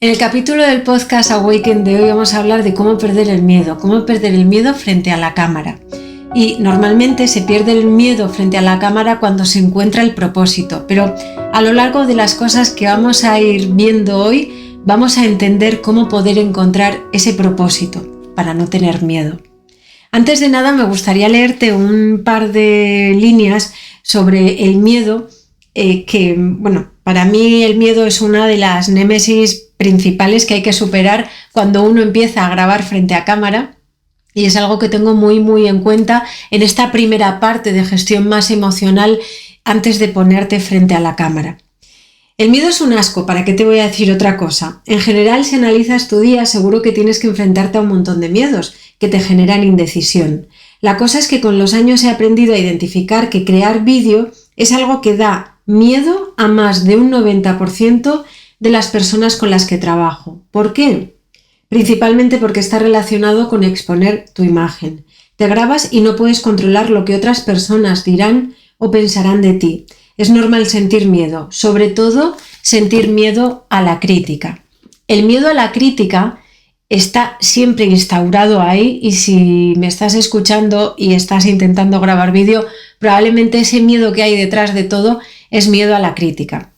En el capítulo del podcast Awaken de hoy vamos a hablar de cómo perder el miedo frente a la cámara. Y normalmente se pierde el miedo frente a la cámara cuando se encuentra el propósito, pero a lo largo de las cosas que vamos a ir viendo hoy, vamos a entender cómo poder encontrar ese propósito para no tener miedo. Antes de nada me gustaría leerte un par de líneas sobre el miedo, para mí el miedo es una de las némesis principales que hay que superar cuando uno empieza a grabar frente a cámara, y es algo que tengo muy en cuenta en esta primera parte de gestión más emocional antes de ponerte frente a la cámara. El miedo es un asco, ¿para qué te voy a decir otra cosa? En general, si analizas tu día, seguro que tienes que enfrentarte a un montón de miedos que te generan indecisión. La cosa es que con los años he aprendido a identificar que crear vídeo es algo que da miedo a más de un 90% de las personas con las que trabajo. ¿Por qué? Principalmente porque está relacionado con exponer tu imagen. Te grabas y no puedes controlar lo que otras personas dirán o pensarán de ti. Es normal sentir miedo, sobre todo sentir miedo a la crítica. El miedo a la crítica está siempre instaurado ahí, y si me estás escuchando y estás intentando grabar vídeo, probablemente ese miedo que hay detrás de todo es miedo a la crítica.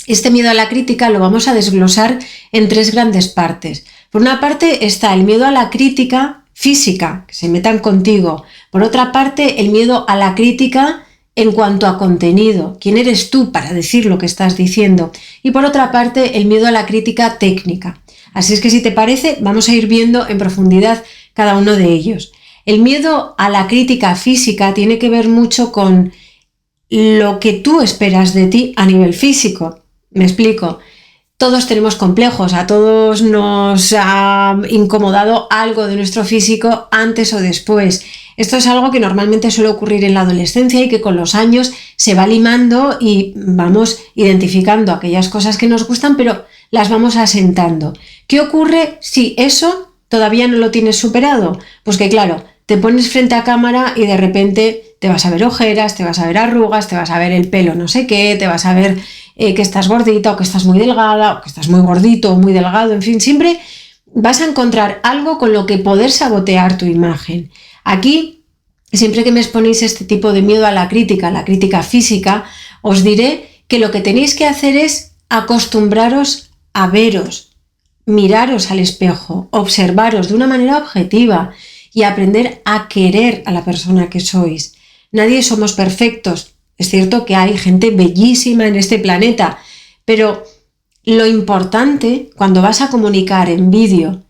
Este miedo a la crítica lo vamos a desglosar en tres grandes partes. Por una parte está el miedo a la crítica física, que se metan contigo. Por otra parte, el miedo a la crítica en cuanto a contenido. ¿Quién eres tú para decir lo que estás diciendo? Y por otra parte, el miedo a la crítica técnica. Así es que, si te parece, vamos a ir viendo en profundidad cada uno de ellos. El miedo a la crítica física tiene que ver mucho con lo que tú esperas de ti a nivel físico. Me explico. Todos tenemos complejos, a todos nos ha incomodado algo de nuestro físico antes o después. Esto es algo que normalmente suele ocurrir en la adolescencia y que con los años se va limando y vamos identificando aquellas cosas que nos gustan, pero las vamos asentando. ¿Qué ocurre si eso todavía no lo tienes superado? Pues que claro, te pones frente a cámara y de repente te vas a ver ojeras, te vas a ver arrugas, te vas a ver el pelo no sé qué, te vas a ver que estás gordita o que estás muy delgada o que estás muy gordito o muy delgado, en fin, siempre vas a encontrar algo con lo que poder sabotear tu imagen. Aquí, siempre que me exponéis este tipo de miedo a la crítica física, os diré que lo que tenéis que hacer es acostumbraros a veros, miraros al espejo, observaros de una manera objetiva y aprender a querer a la persona que sois. Nadie somos perfectos. Es cierto que hay gente bellísima en este planeta, pero lo importante cuando vas a comunicar en vídeo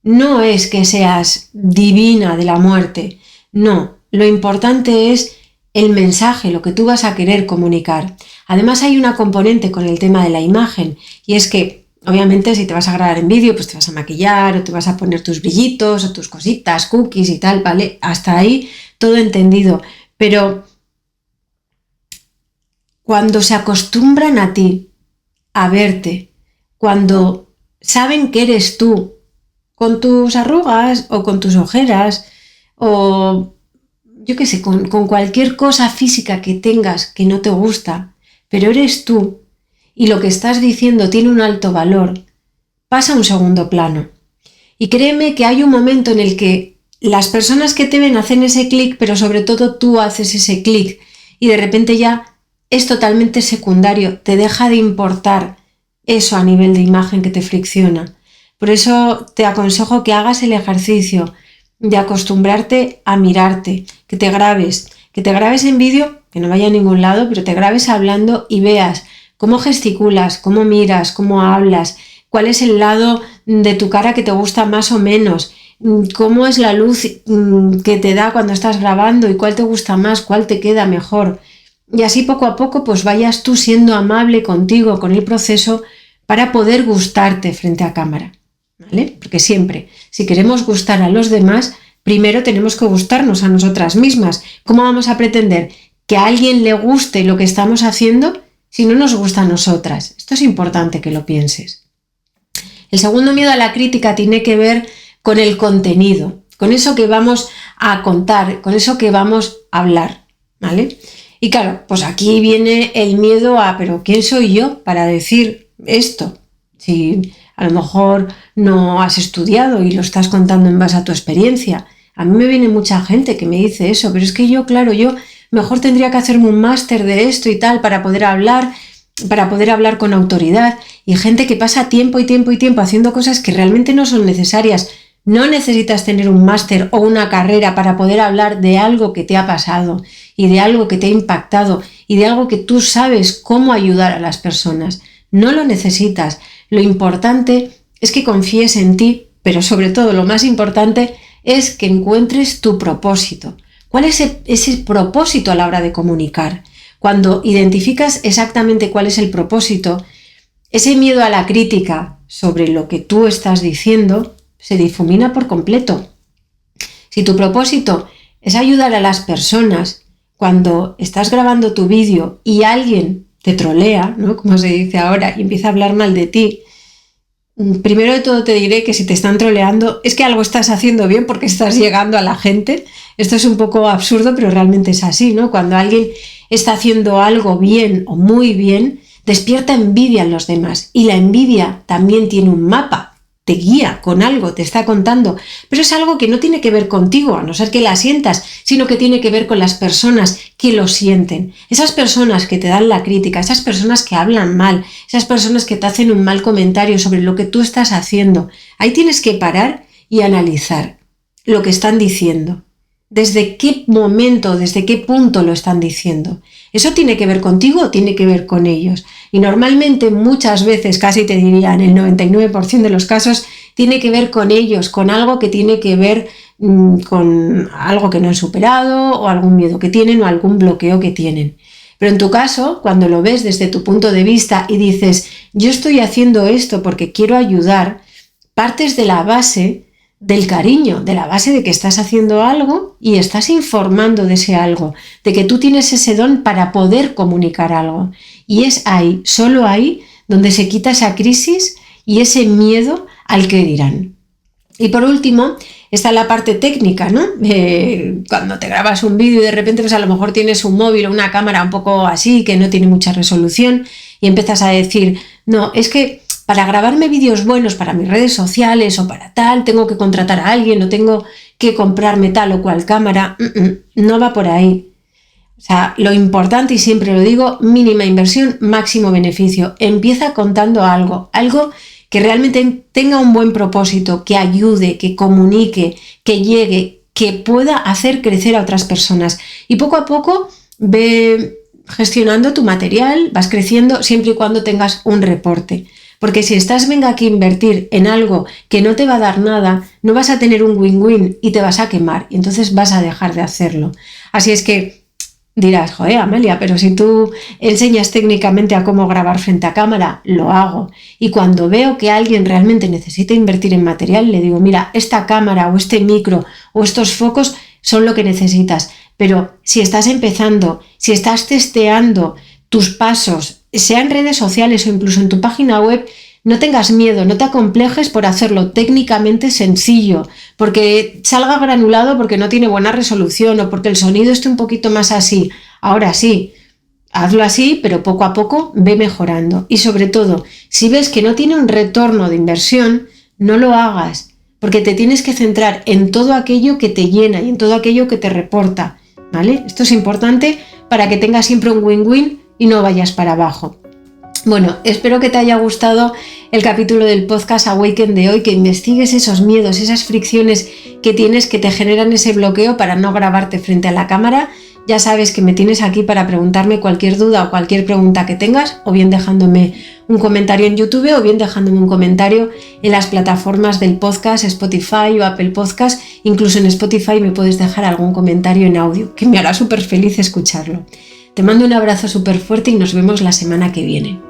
no es que seas divina de la muerte, no, lo importante es el mensaje, lo que tú vas a querer comunicar. Además, hay una componente con el tema de la imagen, y es que obviamente si te vas a grabar en vídeo, pues te vas a maquillar o te vas a poner tus brillitos o tus cositas, cookies y tal, ¿vale? Hasta ahí todo entendido, pero cuando se acostumbran a ti, a verte, cuando saben que eres tú, con tus arrugas o con tus ojeras o yo qué sé, con cualquier cosa física que tengas que no te gusta, pero eres tú y lo que estás diciendo tiene un alto valor, pasa a un segundo plano. Y créeme que hay un momento en el que las personas que te ven hacen ese clic, pero sobre todo tú haces ese clic y de repente ya es totalmente secundario, te deja de importar eso a nivel de imagen que te fricciona. Por eso te aconsejo que hagas el ejercicio de acostumbrarte a mirarte, que te grabes en vídeo, que no vaya a ningún lado, pero te grabes hablando y veas cómo gesticulas, cómo miras, cómo hablas, cuál es el lado de tu cara que te gusta más o menos, cómo es la luz que te da cuando estás grabando y cuál te gusta más, cuál te queda mejor. Y así poco a poco pues vayas tú siendo amable contigo, con el proceso, para poder gustarte frente a cámara, ¿vale? Porque siempre, si queremos gustar a los demás, primero tenemos que gustarnos a nosotras mismas. ¿Cómo vamos a pretender que a alguien le guste lo que estamos haciendo si no nos gusta a nosotras? Esto es importante que lo pienses. El segundo miedo a la crítica tiene que ver con el contenido, con eso que vamos a contar, con eso que vamos a hablar, ¿vale? Y claro, pues aquí viene el miedo a, ¿pero quién soy yo para decir esto? Si A lo mejor no has estudiado y lo estás contando en base a tu experiencia. A mí me viene mucha gente que me dice eso, pero es que yo mejor tendría que hacerme un máster de esto y tal para poder hablar con autoridad, y gente que pasa tiempo y tiempo y tiempo haciendo cosas que realmente no son necesarias. No necesitas tener un máster o una carrera para poder hablar de algo que te ha pasado y de algo que te ha impactado y de algo que tú sabes cómo ayudar a las personas. No lo necesitas. Lo importante es que confíes en ti, pero sobre todo lo más importante es que encuentres tu propósito. ¿Cuál es ese propósito a la hora de comunicar? Cuando identificas exactamente cuál es el propósito, ese miedo a la crítica sobre lo que tú estás diciendo se difumina por completo. Si tu propósito es ayudar a las personas cuando estás grabando tu vídeo y alguien te trolea, ¿no?, como se dice ahora, y empieza a hablar mal de ti, primero de todo te diré que si te están troleando es que algo estás haciendo bien porque estás llegando a la gente. Esto es un poco absurdo, pero realmente es así, ¿no? Cuando alguien está haciendo algo bien o muy bien, despierta envidia en los demás. Y la envidia también tiene un mapa, te guía con algo, te está contando, pero es algo que no tiene que ver contigo, a no ser que la sientas, sino que tiene que ver con las personas que lo sienten. Esas personas que te dan la crítica, esas personas que hablan mal, esas personas que te hacen un mal comentario sobre lo que tú estás haciendo. Ahí tienes que parar y analizar lo que están diciendo. ¿Desde qué momento, desde qué punto lo están diciendo? ¿Eso tiene que ver contigo o tiene que ver con ellos? Y normalmente, muchas veces, casi te diría en el 99% de los casos, tiene que ver con ellos, con algo que tiene que ver con algo que no han superado, o algún miedo que tienen, o algún bloqueo que tienen. Pero en tu caso, cuando lo ves desde tu punto de vista y dices, yo estoy haciendo esto porque quiero ayudar, partes de la base del cariño, de la base de que estás haciendo algo y estás informando de ese algo, de que tú tienes ese don para poder comunicar algo. Y es ahí, solo ahí, donde se quita esa crisis y ese miedo al que dirán. Y por último, está la parte técnica, ¿no? Cuando te grabas un vídeo y de repente pues a lo mejor tienes un móvil o una cámara un poco así, que no tiene mucha resolución, y empiezas a decir, no, es que para grabarme vídeos buenos para mis redes sociales o para tal, tengo que contratar a alguien o tengo que comprarme tal o cual cámara. No va por ahí. O sea, lo importante, y siempre lo digo, mínima inversión, máximo beneficio. Empieza contando algo que realmente tenga un buen propósito, que ayude, que comunique, que llegue, que pueda hacer crecer a otras personas. Y poco a poco ve gestionando tu material, vas creciendo siempre y cuando tengas un reporte. Porque si venga aquí a invertir en algo que no te va a dar nada, no vas a tener un win-win y te vas a quemar, y entonces vas a dejar de hacerlo. Así es que dirás, joder, Amelia, pero si tú enseñas técnicamente a cómo grabar frente a cámara, lo hago. Y cuando veo que alguien realmente necesita invertir en material, le digo, mira, esta cámara o este micro o estos focos son lo que necesitas. Pero si estás empezando, si estás testeando tus pasos, sea en redes sociales o incluso en tu página web, no tengas miedo, no te acomplejes por hacerlo técnicamente sencillo, porque salga granulado porque no tiene buena resolución o porque el sonido esté un poquito más así. Ahora sí, hazlo así, pero poco a poco ve mejorando. Y sobre todo, si ves que no tiene un retorno de inversión, no lo hagas, porque te tienes que centrar en todo aquello que te llena y en todo aquello que te reporta, ¿vale? Esto es importante para que tengas siempre un win-win y no vayas para abajo. Bueno, espero que te haya gustado el capítulo del podcast Awaken de hoy, que investigues esos miedos, esas fricciones que tienes que te generan ese bloqueo para no grabarte frente a la cámara. Ya sabes que me tienes aquí para preguntarme cualquier duda o cualquier pregunta que tengas, o bien dejándome un comentario en YouTube o bien dejándome un comentario en las plataformas del podcast, Spotify o Apple Podcast. Incluso en Spotify me puedes dejar algún comentario en audio, que me hará súper feliz escucharlo. Te mando un abrazo súper fuerte y nos vemos la semana que viene.